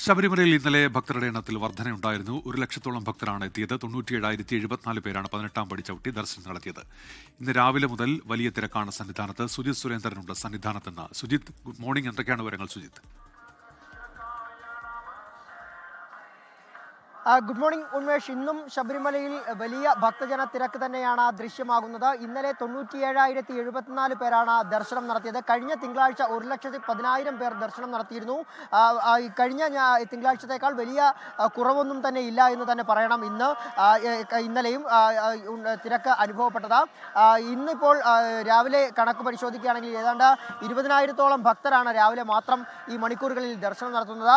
ശബരിമലയിൽ ഇന്നലെ ഭക്തരുടെ എണ്ണത്തിൽ വർധനയുണ്ടായിരുന്നു. 1,00,000-ഓളം ഭക്തരാണ് എത്തിയത്. 97,074 പേരാണ് 18-ാം പടി ചവിട്ടി ദർശനം നടത്തിയത്. ഇന്ന് രാവിലെ മുതൽ വലിയ തിരക്കാണ് സന്നിധാനത്ത്. സുജിത് സുരേന്ദ്രനുണ്ട് സന്നിധാനത്ത്. Sujith, good morning. എന്തൊക്കെയാണ് വിവരങ്ങൾ സുജിത്? Good morning Unmesh. ഇന്നും ശബരിമലയിൽ വലിയ ഭക്തജന തിരക്ക് തന്നെയാണ് ദൃശ്യമാകുന്നത്. ഇന്നലെ 97,074 പേരാണ് ദർശനം നടത്തിയത്. കഴിഞ്ഞ തിങ്കളാഴ്ച 1,10,000 പേർ ദർശനം നടത്തിയിരുന്നു. കഴിഞ്ഞ തിങ്കളാഴ്ചത്തേക്കാൾ വലിയ കുറവൊന്നും തന്നെ ഇല്ല എന്ന് തന്നെ പറയണം. ഇന്നലെയും തിരക്ക് അനുഭവപ്പെട്ടത്. ഇന്നിപ്പോൾ രാവിലെ കണക്ക് പരിശോധിക്കുകയാണെങ്കിൽ ഏതാണ്ട് 20,000-ഓളം ഭക്തരാണ് രാവിലെ മാത്രം ഈ മണിക്കൂറുകളിൽ ദർശനം നടത്തുന്നത്.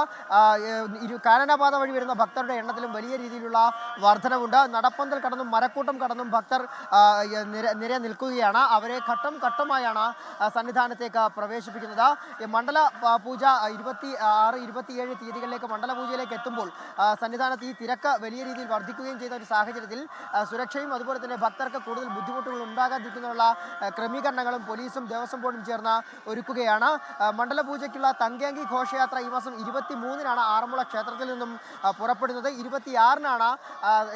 കാനനപാത വഴി വരുന്ന ഭക്തരുടെ എണ്ണത്തിലും വലിയ രീതിയിലുള്ള വർധനവുണ്ട്. നടപ്പന്തൽ കടന്നും മരക്കൂട്ടം കടന്നും ഭക്തർ നിര നിൽക്കുകയാണ്. അവരെ ഘട്ടം ഘട്ടമായാണ് സന്നിധാനത്തേക്ക് പ്രവേശിപ്പിക്കുന്നത്. മണ്ഡല പൂജ 26, 27 തീയതികളിലേക്ക് മണ്ഡല പൂജയിലേക്ക് എത്തുമ്പോൾ സന്നിധാനത്ത് ഈ തിരക്ക് വലിയ രീതിയിൽ വർദ്ധിക്കുകയും ചെയ്ത ഒരു സാഹചര്യത്തിൽ സുരക്ഷയും അതുപോലെ തന്നെ ഭക്തർക്ക് കൂടുതൽ ബുദ്ധിമുട്ടുകൾ ഉണ്ടാകാതിരിക്കുന്നതിനുള്ള ക്രമീകരണങ്ങളും പോലീസും ദേവസ്വം ബോർഡും ചേർന്ന് ഒരുക്കുകയാണ്. മണ്ഡല പൂജയ്ക്കുള്ള തങ്കയങ്കി ഘോഷയാത്ര ഈ മാസം 23-നാണ് ആറന്മുള ക്ഷേത്രത്തിൽ നിന്നും പുറപ്പെടുന്നത്. 26-നാണ്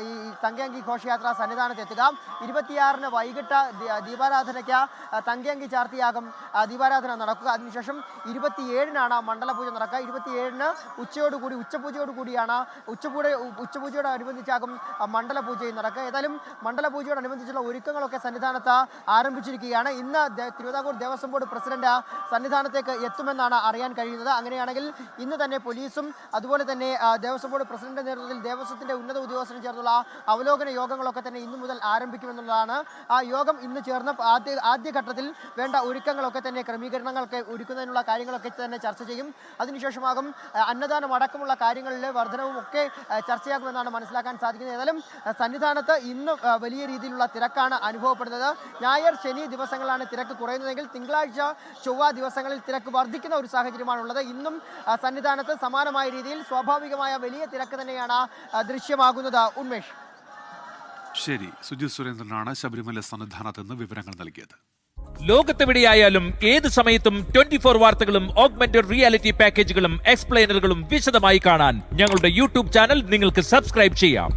ഈ തങ്കയങ്കി ഘോഷയാത്ര സന്നിധാനത്ത് എത്തുക. 26-ന് വൈകിട്ട് ദീപാരാധനയ്ക്ക് തങ്കയങ്കി ചാർത്തിയാകും ദീപാരാധന നടക്കുക. അതിനുശേഷം 27-നാണ് മണ്ഡല പൂജ നടക്കുക. 27-ന് ഉച്ചപൂജയോടുകൂടിയാണ് ഉച്ചപൂജയോടനുബന്ധിച്ചാകും മണ്ഡല പൂജയും നടക്കുക. ഏതായാലും മണ്ഡല പൂജയോടനുബന്ധിച്ചുള്ള ഒരുക്കങ്ങളൊക്കെ സന്നിധാനത്ത് ആരംഭിച്ചിരിക്കുകയാണ്. ഇന്ന് തിരുവിതാംകൂർ ദേവസ്വം ബോർഡ് പ്രസിഡന്റ് സന്നിധാനത്തേക്ക് എത്തുമെന്നാണ് അറിയാൻ കഴിയുന്നത്. അങ്ങനെയാണെങ്കിൽ ഇന്ന് തന്നെ പോലീസും അതുപോലെ തന്നെ ദേവസ്വം ബോർഡ് പ്രസിഡന്റിന്റെ നേതൃത്വത്തിൽ ദേവസ്വത്തിന്റെ ഉന്നത ഉദ്യോഗസ്ഥരും ചേർന്നുള്ള അവലോകന യോഗങ്ങളൊക്കെ തന്നെ ഇന്നു മുതൽ ആരംഭിക്കുമെന്നുള്ളതാണ്. ആ യോഗം ഇന്ന് ചേർന്ന് ആദ്യഘട്ടത്തിൽ വേണ്ട ഒരുക്കങ്ങളൊക്കെ തന്നെ ക്രമീകരണങ്ങളൊക്കെ ഒരുക്കുന്നതിനുള്ള കാര്യങ്ങളൊക്കെ തന്നെ ചർച്ച ചെയ്യും. അതിനുശേഷമാകും അന്നദാനം അടക്കമുള്ള കാര്യങ്ങളിലെ വർധനവും ഒക്കെ ചർച്ചയാകുമെന്നാണ് മനസ്സിലാക്കാൻ സാധിക്കുന്നത്. ഏതായാലും സന്നിധാനത്ത് ഇന്ന് വലിയ രീതിയിലുള്ള തിരക്കാണ് അനുഭവപ്പെടുന്നത്. ഞായർ, ശനി ദിവസങ്ങളിലാണ് തിരക്ക് കുറയുന്നതെങ്കിൽ തിങ്കളാഴ്ച, ചൊവ്വ ദിവസങ്ങളിൽ തിരക്ക് വർദ്ധിക്കുന്ന ഒരു സാഹചര്യമാണുള്ളത്. ഇന്നും സന്നിധാനത്ത് സമാനമായ രീതിയിൽ സ്വാഭാവികമായ വലിയ തിരക്ക് തന്നെയാണ് ദൃശ്യമാകുന്നത്. ഉന്മേഷ്. ശരി, സുജിത് സുരേന്ദ്രനാണ് ശബരിമല സന്നിധാനത്ത് നിന്ന് വിവരങ്ങൾ നൽകിയത്. ലോകത്തെവിടെയായാലും ഏത് സമയത്തും 24 വാർത്തകളും ഓഗ്മെന്റഡ് റിയാലിറ്റി പാക്കേജുകളും എക്സ്പ്ലെയിനറുകളും വിശദമായി കാണാൻ ഞങ്ങളുടെ യൂട്യൂബ് ചാനൽ നിങ്ങൾക്ക് സബ്സ്ക്രൈബ് ചെയ്യാം.